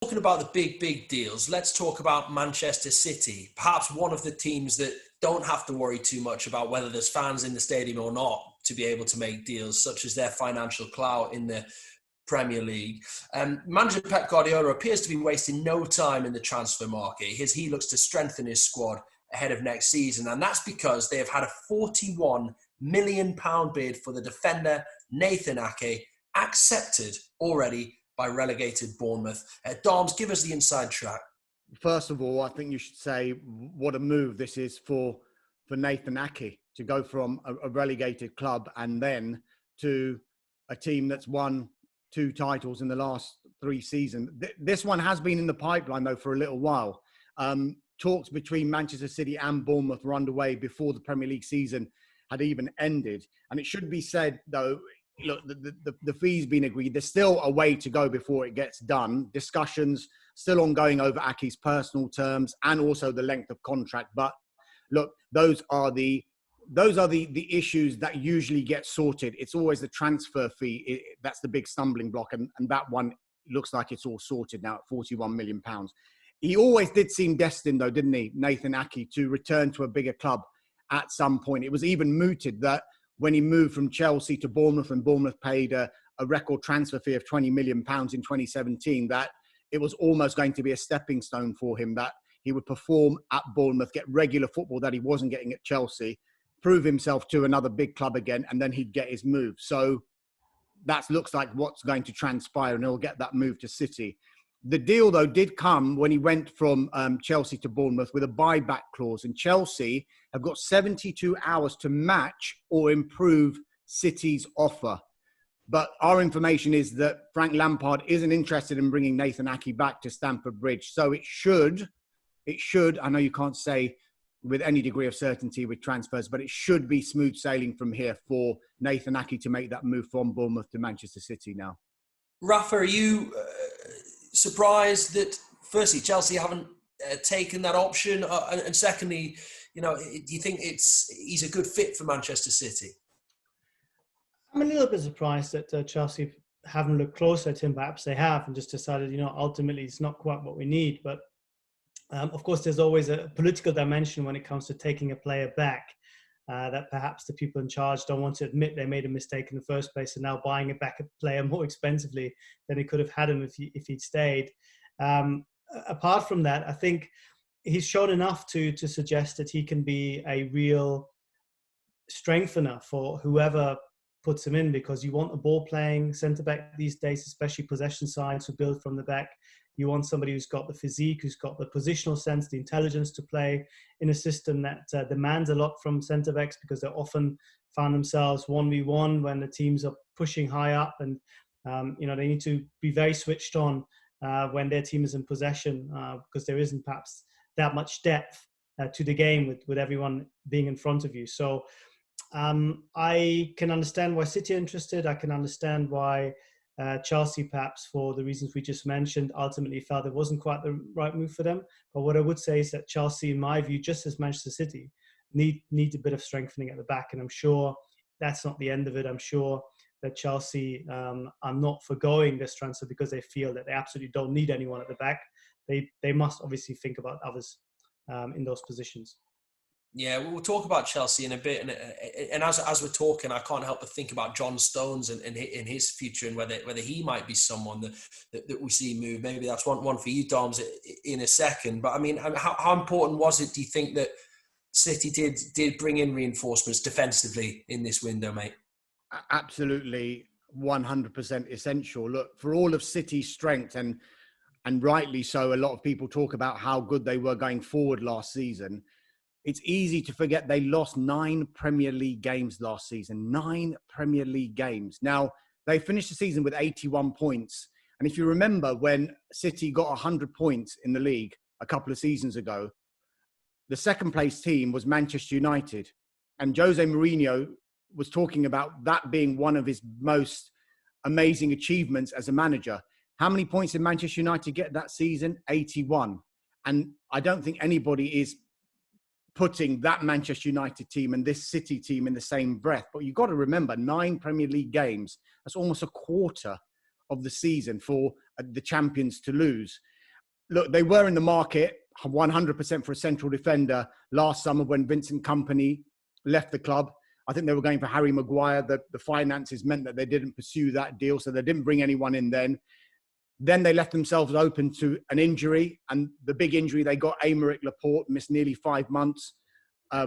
Talking about the big deals, let's talk about Manchester City, perhaps one of the teams that don't have to worry too much about whether there's fans in the stadium or not to be able to make deals, such as their financial clout in the Premier League. Manager Pep Guardiola appears to be wasting no time in the transfer market. He looks to strengthen his squad ahead of next season, and that's because they have had a £41 million bid for the defender Nathan Ake accepted already by relegated Bournemouth. Darms, give us the inside track. First of all, I think you should say what a move this is for Nathan Ake to go from a relegated club and then to a team that's won 2 titles in the last 3 seasons. This one has been in the pipeline, though, for a little while. Talks between Manchester City and Bournemouth were underway before the Premier League season had even ended. And it should be said, though, look, the fee's been agreed. There's still a way to go before it gets done. Discussions still ongoing over Ake's personal terms and also the length of contract. But look, those are the issues that usually get sorted. It's always the transfer fee that's the big stumbling block, and that one looks like it's all sorted now at £41 million. He always did seem destined, though, didn't he, Nathan Ake, to return to a bigger club at some point. It was even mooted that when he moved from Chelsea to Bournemouth and Bournemouth paid a record transfer fee of £20 million in 2017, that it was almost going to be a stepping stone for him, that he would perform at Bournemouth, get regular football that he wasn't getting at Chelsea, prove himself to another big club again, and then he'd get his move. So that looks like what's going to transpire, and he'll get that move to City. The deal, though, did come when he went from Chelsea to Bournemouth with a buyback clause. And Chelsea have got 72 hours to match or improve City's offer. But our information is that Frank Lampard isn't interested in bringing Nathan Ake back to Stamford Bridge. So it should, I know you can't say with any degree of certainty with transfers, but it should be smooth sailing from here for Nathan Ake to make that move from Bournemouth to Manchester City now. Rafa, are you surprised that, firstly, Chelsea haven't taken that option? And secondly, do you think he's a good fit for Manchester City? I'm a little bit surprised that Chelsea haven't looked closer at him. Perhaps they have and just decided, ultimately it's not quite what we need. But of course, there's always a political dimension when it comes to taking a player back. That perhaps the people in charge don't want to admit they made a mistake in the first place, and now buying it back a player more expensively than he could have had him if he'd stayed. Apart from that, I think he's shown enough to suggest that he can be a real strengthener for whoever puts him in, because you want a ball-playing centre-back these days, especially possession sides who build from the back. You want somebody who's got the physique, who's got the positional sense, the intelligence to play in a system that demands a lot from centre-backs, because they often found themselves 1v1 when the teams are pushing high up, and they need to be very switched on when their team is in possession, because there isn't perhaps that much depth to the game with everyone being in front of you. So I can understand why City are interested. I can understand why Chelsea, perhaps for the reasons we just mentioned, ultimately felt it wasn't quite the right move for them. But what I would say is that Chelsea, in my view, just as Manchester City, need a bit of strengthening at the back. And I'm sure that's not the end of it. I'm sure that Chelsea are not forgoing this transfer because they feel that they absolutely don't need anyone at the back. They must obviously think about others in those positions. Yeah, we'll talk about Chelsea in a bit, and as we're talking, I can't help but think about John Stones and his future, and whether he might be someone that we see move. Maybe that's one for you, Doms, in a second. But I mean, how important was it, do you think, that City did bring in reinforcements defensively in this window, mate? Absolutely, 100% essential. Look, for all of City's strength, and rightly so, a lot of people talk about how good they were going forward last season. It's easy to forget they lost 9 Premier League games last season. 9 Premier League games. Now, they finished the season with 81 points. And if you remember, when City got 100 points in the league a couple of seasons ago, the second place team was Manchester United. And Jose Mourinho was talking about that being one of his most amazing achievements as a manager. How many points did Manchester United get that season? 81. And I don't think anybody is putting that Manchester United team and this City team in the same breath. But you've got to remember, 9 Premier League games, that's almost a quarter of the season for the champions to lose. look, they were in the market 100% for a central defender last summer when Vincent Kompany left the club. I think they were going for Harry Maguire. The finances meant that they didn't pursue that deal, so they didn't bring anyone in then. Then they left themselves open to an injury, and the big injury they got, Aymeric Laporte, missed nearly 5 months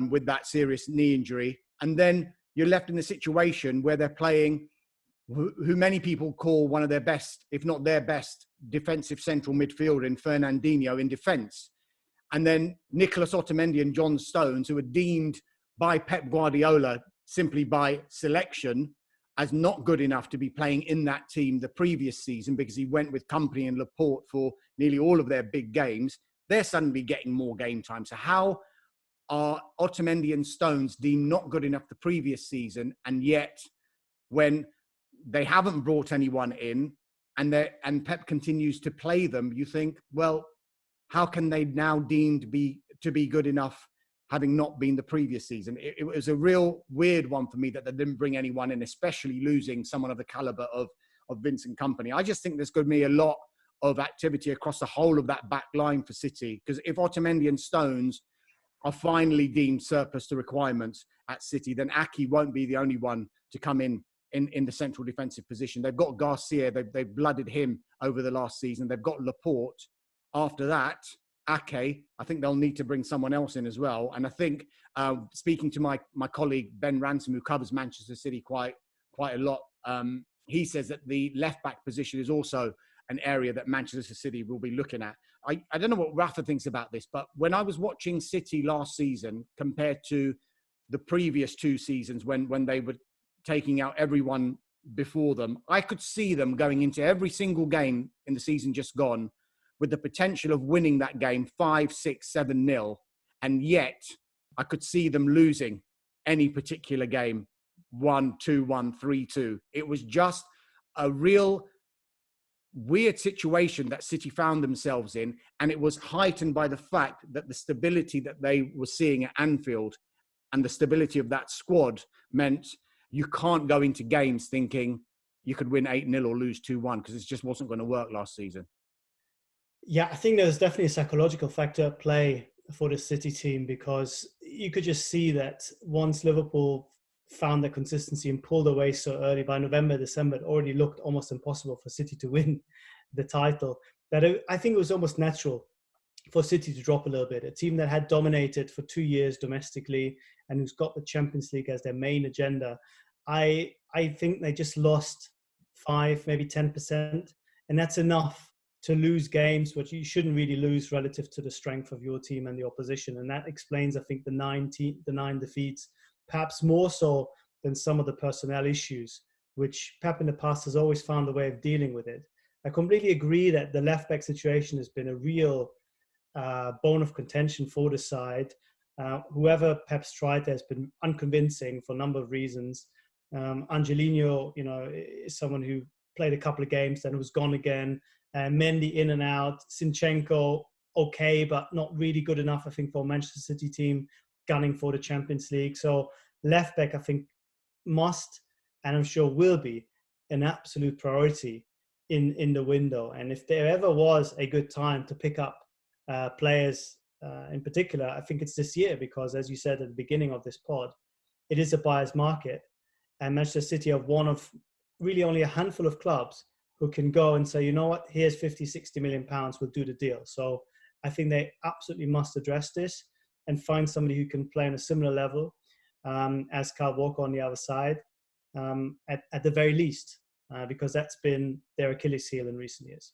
with that serious knee injury. And then you're left in a situation where they're playing who many people call one of their best, if not their best, defensive central midfielder in Fernandinho in defence. And then Nicolas Otamendi and John Stones, who are deemed by Pep Guardiola simply by selection as not good enough to be playing in that team the previous season because he went with Kompany and Laporte for nearly all of their big games. They're suddenly getting more game time. So how are Otamendi and Stones deemed not good enough the previous season, and yet when they haven't brought anyone in and Pep continues to play them, you think, well, how can they now deemed to be good enough having not been the previous season? It was a real weird one for me that they didn't bring anyone in, especially losing someone of the caliber of Vincent Kompany. I just think there's going to be a lot of activity across the whole of that back line for City, because if Otamendi and Stones are finally deemed surplus to requirements at City, then Ake won't be the only one to come in the central defensive position. They've got Garcia. They've blooded him over the last season. They've got Laporte. After that, Ake, I think they'll need to bring someone else in as well. And I think, speaking to my colleague, Ben Ransom, who covers Manchester City quite a lot, he says that the left-back position is also an area that Manchester City will be looking at. I don't know what Rafa thinks about this, but when I was watching City last season compared to the previous 2 seasons when they were taking out everyone before them, I could see them going into every single game in the season just gone with the potential of winning that game 5, 6, 7-0. And yet I could see them losing any particular game 1-2, 3-2. It was just a real weird situation that City found themselves in. And it was heightened by the fact that the stability that they were seeing at Anfield and the stability of that squad meant you can't go into games thinking you could win 8-0 or lose 2-1, because it just wasn't going to work last season. Yeah, I think there's definitely a psychological factor at play for the City team, because you could just see that once Liverpool found their consistency and pulled away so early, by November, December, it already looked almost impossible for City to win the title. That I think it was almost natural for City to drop a little bit. A team that had dominated for 2 years domestically and who's got the Champions League as their main agenda. I think they just lost 5, maybe 10%. And that's enough to lose games which you shouldn't really lose relative to the strength of your team and the opposition. And that explains, I think, the 9 defeats, perhaps more so than some of the personnel issues, which Pep in the past has always found a way of dealing with it. I completely agree that the left-back situation has been a real bone of contention for the side. Whoever Pep's tried there has been unconvincing for a number of reasons. Angelino, is someone who played a couple of games, then was gone again. Mendy in and out. Zinchenko, okay, but not really good enough, I think, for a Manchester City team gunning for the Champions League. So left back, I think, must, and I'm sure will be, an absolute priority in the window. And if there ever was a good time to pick up players in particular, I think it's this year, because as you said at the beginning of this pod, it is a buyer's market. And Manchester City are one of really only a handful of clubs who can go and say, you know what, here's 50, 60 million pounds, we'll do the deal. So I think they absolutely must address this and find somebody who can play on a similar level as Kyle Walker on the other side, at the very least, because that's been their Achilles heel in recent years.